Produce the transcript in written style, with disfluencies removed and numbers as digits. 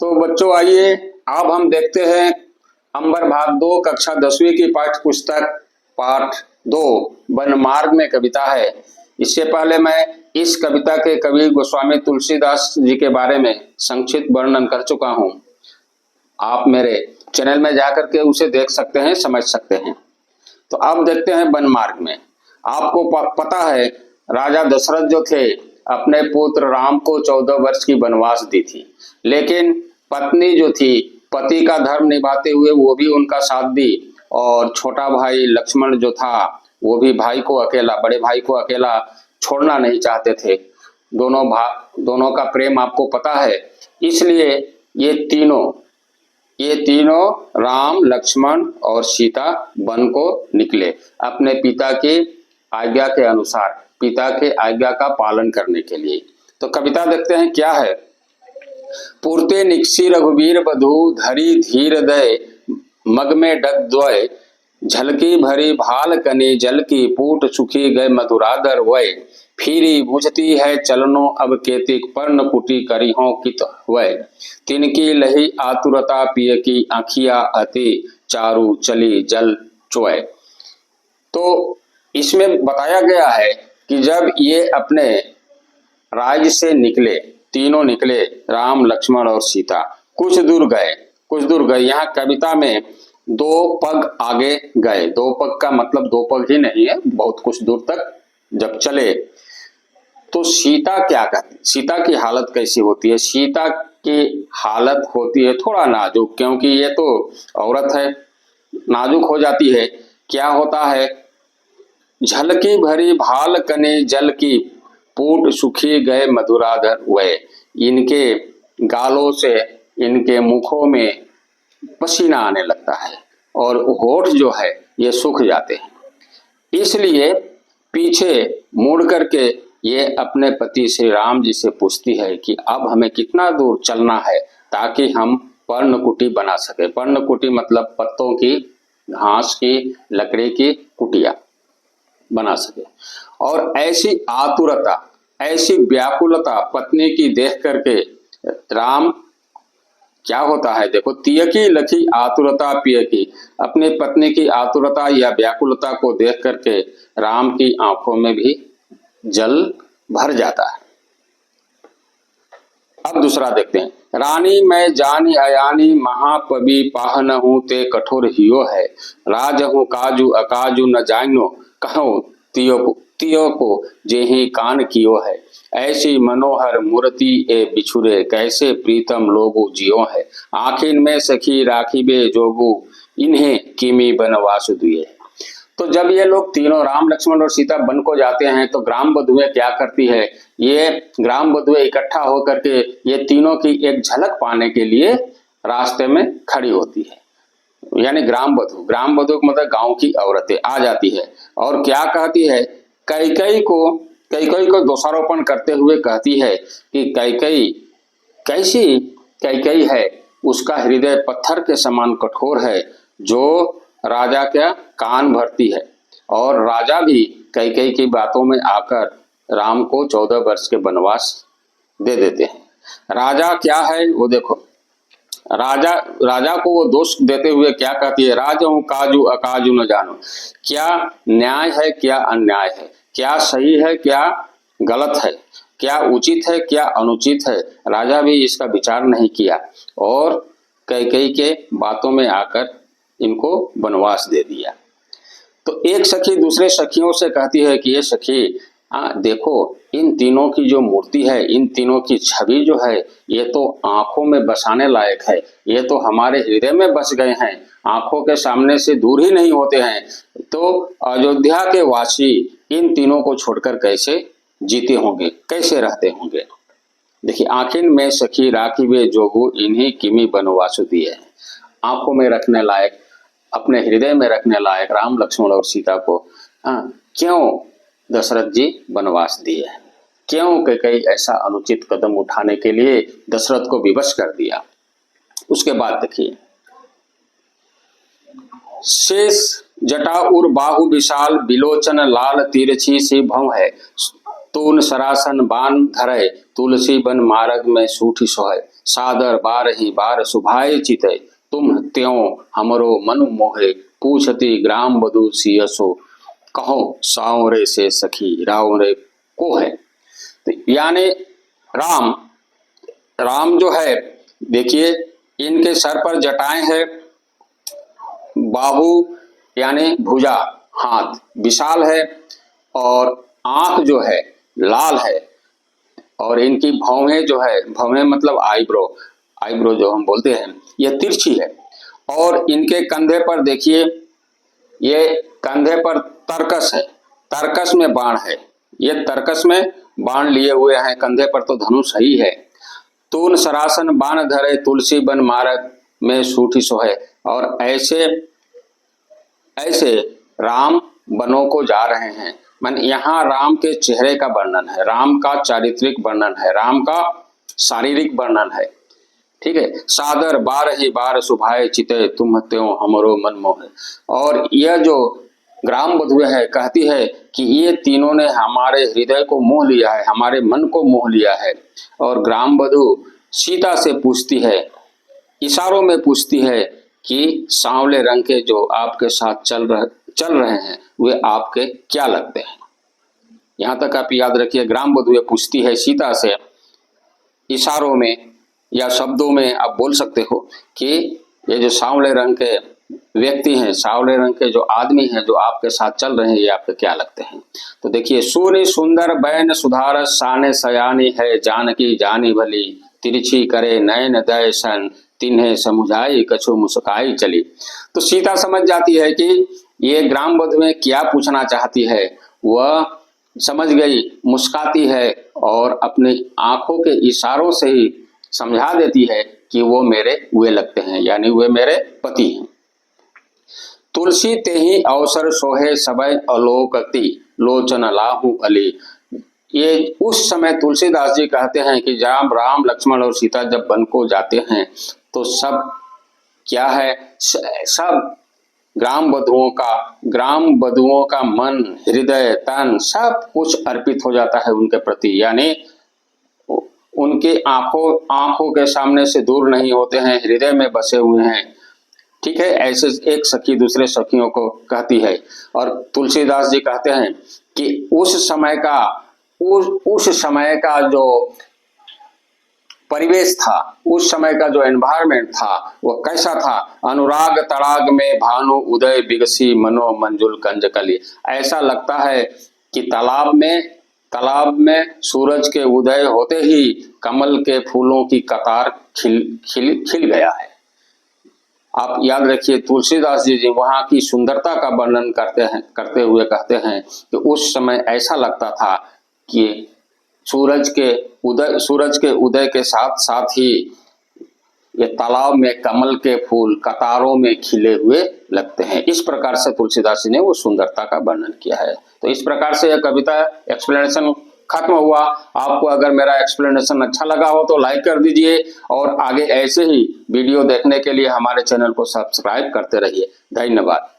तो बच्चों आइए अब हम देखते हैं अंबर भाग 2 कक्षा 10वीं की पाठ्य पुस्तक पाठ 2 वनमार्ग में कविता है। इससे पहले मैं इस कविता के कवि गोस्वामी तुलसीदास जी के बारे में संक्षिप्त वर्णन कर चुका हूं। आप मेरे चैनल में जाकर के उसे देख सकते हैं, समझ सकते हैं। तो अब देखते हैं वनमार्ग में। आपको पता है राजा दशरथ जो थे अपने पुत्र राम को 14 वर्ष की वनवास दी थी, लेकिन पत्नी जो थी पति का धर्म निभाते हुए वो भी उनका साथ दी, और छोटा भाई लक्ष्मण जो था वो भी बड़े भाई को अकेला छोड़ना नहीं चाहते थे। दोनों का प्रेम आपको पता है। इसलिए ये तीनों राम, लक्ष्मण और सीता वन को निकले अपने पिता की आज्ञा के अनुसार, पिता के आज्ञा का पालन करने के लिए। तो कविता देखते हैं क्या है। पूर्ते निकसी रघुवीर बधू धरी धीर दय, मग में डग द्वय, झलकी भरी भाल कनी जल की, पूट सुखी गए मधुराधर वय, फिरी बुझती है चलनो अब केतिक, पर्ण कुटी करी हो कित वय, तिनकी लही आतुरता पिय की, आँखिया अति चारु चली जल चोय। तो इसमें बताया गया है कि जब ये अपने राज्य से निकले, तीनों निकले, राम, लक्ष्मण और सीता, कुछ दूर गए। यहाँ कविता में 2 पग आगे गए। 2 पग का मतलब 2 पग ही नहीं है, बहुत कुछ दूर तक जब चले तो सीता क्या कहती, सीता की हालत कैसी होती है। सीता की हालत होती है थोड़ा नाजुक, क्योंकि ये तो औरत है, नाजुक हो जाती है। क्या होता है, झलकी भरी भाल कने जल की, पूट सुखी गए मधुराधर वय, इनके गालों से, इनके मुखों में पसीना आने लगता है और होठ जो है ये सूख जाते हैं। इसलिए पीछे मुड़ करके ये अपने पति श्री राम जी से पूछती है कि अब हमें कितना दूर चलना है ताकि हम पर्णकुटी बना सके। पर्णकुटी मतलब पत्तों की, घास की, लकड़ी की कुटिया बना सके। और ऐसी आतुरता, ऐसी व्याकुलता पत्नी की देख करके राम क्या होता है, देखो, तियकी लखी आतुरता पिय की, अपनी पत्नी की आतुरता या व्याकुलता को देख करके राम की आंखों में भी जल भर जाता है। अब दूसरा देखते हैं। रानी मैं जानी अयानी, महापबी पाहन हूँ ते कठोर हियो है, राज हूँ काजू अकाजू न जानो, कहो तियो को जेहि कान कियो है, ऐसी मनोहर मूर्ति ए बिछुरे, कैसे प्रीतम लोगो जियो है, आखिन में सखी राखी बे जोगू, इन्हें किमी बनवासु दिए। तो जब ये लोग तीनों राम, लक्ष्मण और सीता वन को जाते हैं तो ग्राम बधुएं क्या करती है, ये ग्राम बधुएं इकट्ठा होकर के ये तीनों की एक झलक पाने के लिए रास्ते में खड़ी होती है। यानी ग्राम बधु का मतलब गांव की औरतें आ जाती है और क्या कहती है, कैकई को दोषारोपण करते हुए कहती है कि कैसी कैकई है, उसका हृदय पत्थर के समान कठोर है, जो राजा का कान भरती है। और राजा भी कैकई की बातों में आकर राम को 14 वर्ष के वनवास दे देते हैं। राजा क्या है वो देखो, राजा को वो दोष देते हुए क्या कहती है, राज हूँ काजू अकाजू न जानो, क्या न्याय है क्या अन्याय है, क्या सही है क्या गलत है, क्या उचित है क्या अनुचित है, राजा भी इसका विचार नहीं किया और कैकई के बातों में आकर इनको वनवास दे दिया। तो एक सखी दूसरे सखियों से कहती है कि ये सखी देखो, इन तीनों की जो मूर्ति है, इन तीनों की छवि जो है, ये तो आंखों में बसाने लायक है, ये तो हमारे हृदय में बस गए हैं, आंखों के सामने से दूर ही नहीं होते हैं। तो अयोध्या के वासी इन तीनों को छोड़कर कैसे जीते होंगे, कैसे रहते होंगे। देखिए, आखिन में सखी राखी वे जोगू, इन्हीं किमी बनवासु दिए। आंखों में रखने लायक, अपने हृदय में रखने लायक राम, लक्ष्मण और सीता को क्यों दशरथ जी वनवास दिए, क्यों कई ऐसा अनुचित कदम उठाने के लिए दशरथ को विवश कर दिया। उसके बाद देखिए, शेष जटा उर बाहु विशाल, बिलोचन लाल तिरछी सी भव है, तून सरासन बान धरे, तुलसी बन मार्ग में सूठी सोहै। सादर बारही बार सुभाए चिते, तुम त्यों हमरो मन मोहे, पूछती ग्राम बधू सियसो, कहो सांवरे से सखी रावरे को है। तो यानी राम राम जो है, देखिए इनके सर पर जटाएं हैं, बाहु यानी भुजा, हाथ विशाल है और आंख जो है लाल है, और इनकी भौहें जो है, भौहें मतलब आईब्रो, आईब्रो जो हम बोलते हैं, यह तिरछी है। और इनके कंधे पर देखिए, ये कंधे पर तरकस है, तरकस में बाण है, ये तरकस में बाण लिए हुए हैं, कंधे पर तो धनुष ही है। तून सरासन बाण धरे, तुलसी बन मारक में सूठी सोहे। और ऐसे ऐसे राम बनों को जा रहे हैं। मन यहाँ राम के चेहरे का वर्णन है, राम का चारित्रिक वर्णन है, राम का शारीरिक वर्णन है। ठीक है। सादर बार ही बार सुभाए चिते, तुम त्यों हमरो मन मोहे। और यह जो ग्राम बधुए है, कहती है कि ये तीनों ने हमारे हृदय को मोह लिया है, हमारे मन को मोह लिया है। और ग्राम बधु सीता से पूछती है, इशारों में पूछती है कि सांवले रंग के जो आपके साथ चल रहे हैं वे आपके क्या लगते हैं। यहाँ तक आप याद रखिए, ग्राम बधुए पूछती है सीता से, इशारों में या शब्दों में आप बोल सकते हो कि ये जो सांवले रंग के व्यक्ति हैं, सांवले रंग के जो आदमी हैं जो आपके साथ चल रहे हैं, ये आपके क्या लगते हैं। तो देखिए, सूर्य सुंदर बैन सुधार साने सयानी है, जानकी जानी भली, तिरछी करे नयन दयसन, तिन्हें समुझाई कछु मुस्काई चली। तो सीता समझ जाती है कि ये ग्राम बधुएं क्या पूछना चाहती है, वह समझ गई, मुस्काती है और अपनी आंखों के इशारों से ही समझा देती है कि वो मेरे वे लगते हैं, यानी वे मेरे पति हैं। तुलसी ते ही अवसर सोहे सबय अलोकती, लोचन लाहू अली। ये उस समय तुलसीदास जी कहते हैं कि जब राम लक्ष्मण और सीता जब वन को जाते हैं तो सब क्या है, सब ग्राम बधुओं का मन, हृदय, तन सब कुछ अर्पित हो जाता है उनके प्रति, यानी उनके आंखों के सामने से दूर नहीं होते हैं, हृदय में बसे हुए हैं। ठीक है। ऐसे एक सखी दूसरे सखियों को कहती है। और तुलसीदास जी कहते हैं कि उस समय का जो परिवेश था, उस समय का जो एनवायरमेंट था वो कैसा था। अनुराग तड़ाग में भानु उदय बिगसी, मनो मंजुल कंज कली। ऐसा लगता है कि तालाब में सूरज के उदय होते ही कमल के फूलों की कतार खिल गया है। आप याद रखिए, तुलसीदास जी वहां की सुंदरता का वर्णन करते हुए कहते हैं कि उस समय ऐसा लगता था कि सूरज के उदय के साथ साथ ही ये तालाब में कमल के फूल कतारों में खिले हुए लगते हैं। इस प्रकार से तुलसीदास जी ने वो सुंदरता का वर्णन किया है। तो इस प्रकार से यह कविता एक्सप्लेनेशन खत्म हुआ। आपको अगर मेरा एक्सप्लेनेशन अच्छा लगा हो तो लाइक कर दीजिए, और आगे ऐसे ही वीडियो देखने के लिए हमारे चैनल को सब्सक्राइब करते रहिए। धन्यवाद।